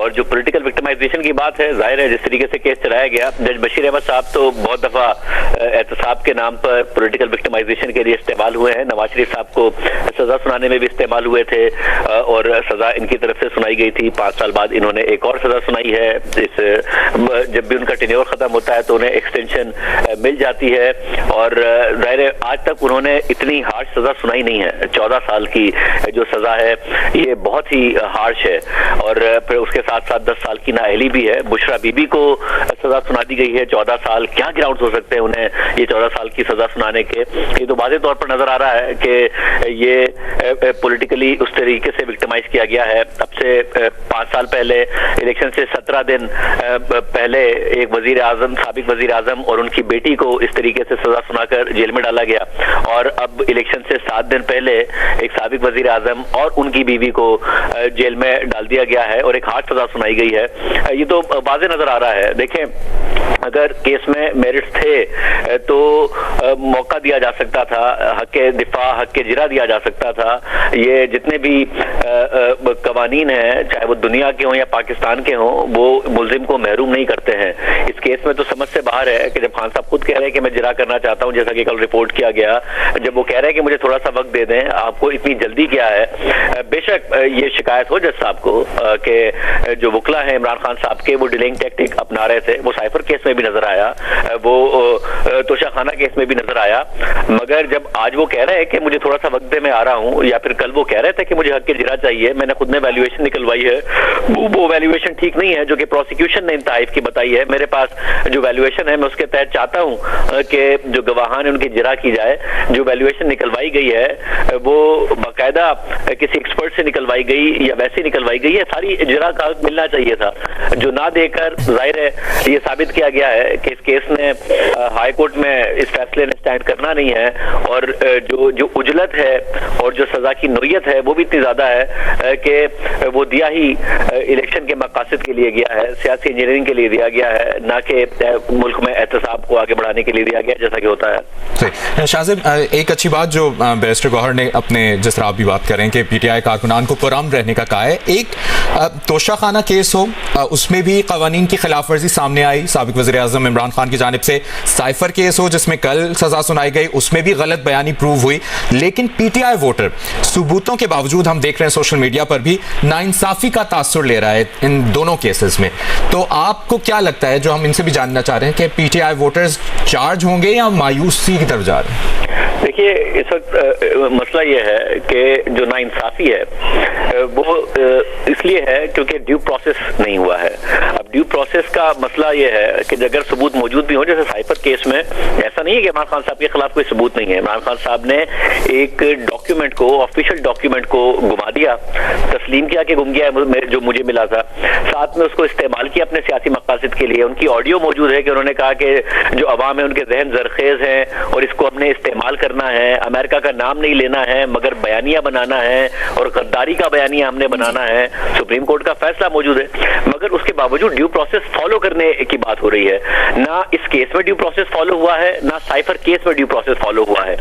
اور جو political victimization کی بات ہے، ظاہر ہے جس طریقے سے کیس چلایا گیا، جج بشیر احمد صاحب تو بہت دفعہ احتساب کے نام پر پولیٹیکل وکٹمائزیشن کے لیے استعمال ہوئے ہیں. نواز شریف صاحب کو سزا سنانے میں بھی استعمال ہوئے تھے اور سزا ان کی طرف سے سنائی گئی تھی. 5 سال بعد انہوں نے ایک اور سزا سنائی ہے. جب بھی ان کا ٹینیور ختم ہوتا ہے تو انہیں ایکسٹینشن مل جاتی ہے اور ظاہر ہے آج تک انہوں نے اتنی ہارش سزا سنائی نہیں ہے. 14 سال کی جو سزا ہے یہ بہت ہی ہارش ہے اور پھر اس کے ساتھ ساتھ 10 سال کی نااہلی بھی ہے. بشرا بی بی کو سزا سنا دی گئی ہے 14 سال. کیا گراؤنڈز ہو سکتے ہیں انہیں یہ 14 سال کی سزا سنانے کے؟ یہ تو واضح طور پر نظر آ رہا ہے کہ یہ پولیٹیکلی اس طریقے سے وکٹمائز کیا گیا ہے. اب سے 5 سال پہلے الیکشن سے 17 دن پہلے ایک وزیر اعظم، سابق وزیر اعظم اور ان کی بیٹی کو اس طریقے سے سزا سنا کر جیل میں ڈالا گیا اور اب الیکشن سے 7 دن پہلے ایک سابق وزیر اعظم اور ان کی بیوی کو جیل میں ڈال دیا گیا ہے اور ایک ہارڈ سزا سنائی گئی ہے. یہ تو واضح نظر آ رہا ہے. دیکھیں اگر کیس میں میرٹس تھے تو موقع دیا جا سکتا تھا، حق دفاع، حق جرا دیا جا سکتا تھا. یہ جتنے بھی قوانین ہیں چاہے وہ دنیا کے ہوں یا پاکستان کے ہوں وہ ملزم کو محروم نہیں کرتے ہیں. اس کیس میں تو سمجھ سے باہر ہے کہ جب خان صاحب خود کہہ رہے ہیں کہ میں جرا کرنا چاہتا ہوں جیسا کہ کل رپورٹ کیا گیا، جب وہ کہہ رہے ہیں کہ مجھے تھوڑا سا وقت دے دیں، آپ کو اتنی جلدی کیا ہے؟ بے شک یہ شکایت ہو جج صاحب کو کہ جو وکلا ہیں عمران خان صاحب کے وہ ڈیلنگ ٹیکٹک اپنا رہے تھے. وہ سائفر کیس میں بھی نظر آیا، وہ توشہ خانہ کیس میں بھی نظر آیا. مگر جب آج وہ کہہ رہے ہیں کہ مجھے تھوڑا سا وقت دے میں آ رہا ہوں، یا پھر کل وہ کہہ رہے تھے کہ مجھے حق جرا چاہیے، میں نے خود نے ویلیویشن نکلوائی ہے، وہ ویلیویشن ٹھیک نہیں ہے جو کہ پروسیکیوشن نے انتہائف کی بتائی ہے. میرے پاس جو ویلیویشن ہے میں اس کے تحت چاہتا ہوں کہ جو گواہان ان کی جرا کی جائے. جو ویلیویشن نکلوائی گئی ہے وہ باقاعدہ کسی ایکسپرٹ سے نکلوائی گئی یا ویسی نکلوائی گئی ہے. ساری جرا کا ملنا چاہیے تھا جو نہ دے کر ظاہر ہے یہ ثابت کیا گیا ہے کہ اس کیس نے ہائی کورٹ میں اس فیصلے نے سٹینڈ کرنا نہیں ہے اور جو اجلت ہے اور جو سزا کی نوعیت ہے وہ بھی اتنی زیادہ ہے کہ وہ دیا ہی الیکشن کے مقاصد کے لیے گیا ہے، سیاسی انجینئرنگ کے لیے دیا گیا ہے، نہ کہ ملک میں احتساب کو آگے بڑھانے کے لیے دیا گیا جیسا کہ ہوتا ہے. شاہزیب ایک اچھی بات جو بیرسٹر گوہر نے اپنے جس طرح آپ بھی بات کریں کہ پی ٹی آئی کارکنان کو پرامن رہنے کا کہا ہے، ایک توشہ خانہ کیس ہو اس میں بھی قوانین کی خلاف ورزی سامنے آئی سابق وزیر اعظم عمران خان کی جانب سے، سائفر کیس ہو جس میں کل سزا سنائی گئی اس میں بھی غلط بیانی پروو ہوئی، لیکن پی ٹی آئی ووٹر ثبوتوں کے باوجود ہم دیکھ رہے ہیں سوشل میڈیا پر بھی ناانصافی کا تاثر لے رہا ہے ان دونوں کیسز میں. تو آپ کو کیا لگتا ہے، جو ہم ان سے بھی جاننا چاہ رہے ہیں، کہ P T I voters charge ہوں گے یا مایوسی کی طرف جا رہے ہیں؟ دیکھیے اس وقت مسئلہ یہ ہے کہ جو ناانصافی ہے وہ اس لیے ہے کیونکہ ڈیو پروسیس نہیں ہوا ہے. اب ڈیو پروسیس کا مسئلہ یہ ہے کہ اگر ثبوت موجود بھی ہو، جیسے سائفر کیس میں ایسا نہیں ہے کہ عمران خان صاحب کے خلاف کوئی ثبوت نہیں ہے. عمران خان صاحب نے ایک ڈاکیومنٹ کو، آفیشیل ڈاکیومنٹ کو گما دیا، تسلیم کیا کہ گم گیا ہے جو مجھے ملا تھا، ساتھ میں اس کو استعمال کیا اپنے سیاسی مقاصد کے لیے. ان کی آڈیو موجود ہے کہ انہوں نے کہا کہ جو عوام ہے ان کے ذہن زرخیز ہیں اور اس کو ہم نے استعمال کرنا ہے، امریکہ کا نام نہیں لینا ہے مگر بیانیہ بنانا ہے اور غداری کا بیانیہ ہم نے بنانا ہے. سپریم کورٹ کا فیصلہ موجود ہے مگر اس کے باوجود ڈیو پروسیس فالو کرنے کی بات ہو رہی ہے. نہ اس کیس میں ڈیو پروسیس فالو ہوا ہے، نہ سائفر کیس میں ڈیو پروسیس فالو ہوا ہے.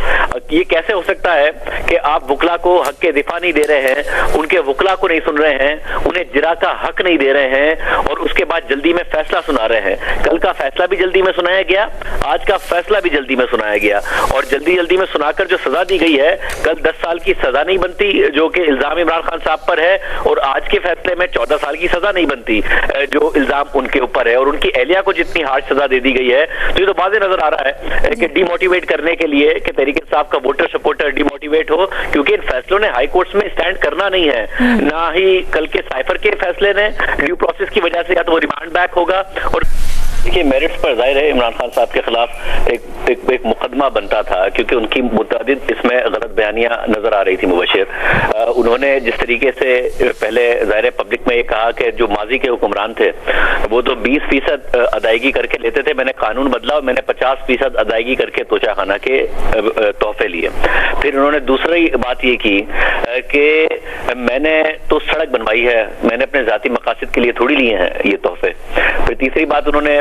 یہ کیسے ہو سکتا ہے کہ آپ وکلا کو حق کے دفاع نہیں دے رہے ہیں، ان کے وکلا کو نہیں سن رہے ہیں، انہیں جرا کا حق نہیں دے رہے ہیں اور اس کے بعد جلدی میں فیصلہ سنا رہے ہیں. کل کا فیصلہ بھی جلدی میں سنایا گیا، آج کا فیصلہ بھی جلدی میں سنایا گیا اور جلدی میں سنا کر جو سزا دی گئی ہے، کل 10 سال کی سزا نہیں بنتی جو کہ الزام عمران خان صاحب پر ہے اور آج کے فیصلے میں 14 سال کی سزا نہیں بنتی جو الزام ان کے اوپر ہے. اور ان کی اہلیہ کو جتنی ہارڈ سزا دے دی گئی ہے تو یہ تو واضح نظر آ رہا ہے کہ ڈی موٹیویٹ کرنے کے لیے کہ تحریک انصاف کا ووٹر سپورٹر ڈی موٹیویٹ ہو، کیونکہ ان فیصلوں نے ہائی کورٹس میں اسٹینڈ کرنا نہیں ہے. نہ ہی کل کے سائفر کے فیصلے نے ڈیو پروسیس کی وجہ سے یا تو وہ ریمانڈ بیک ہوگا. اور دیکھیے میرٹس پر ظاہر ہے عمران خان صاحب کے خلاف ایک مقدمہ بنتا تھا کیونکہ ان کی متعدد اس میں غلط بیانیاں نظر آ رہی تھی. مبشر انہوں نے جس طریقے سے پہلے ظاہر پبلک میں یہ کہا کہ جو ماضی کے حکمران تھے وہ تو 20% ادائیگی کر کے لیتے تھے، میں نے قانون بدلا اور میں نے 50% ادائیگی کر کے توشہ خانہ کے تحفے لیے. پھر انہوں نے دوسری بات یہ کی کہ میں نے تو سڑک بنوائی ہے، میں نے اپنے ذاتی مقاصد کے لیے تھوڑی لیے ہیں یہ تحفے. پھر تیسری بات انہوں نے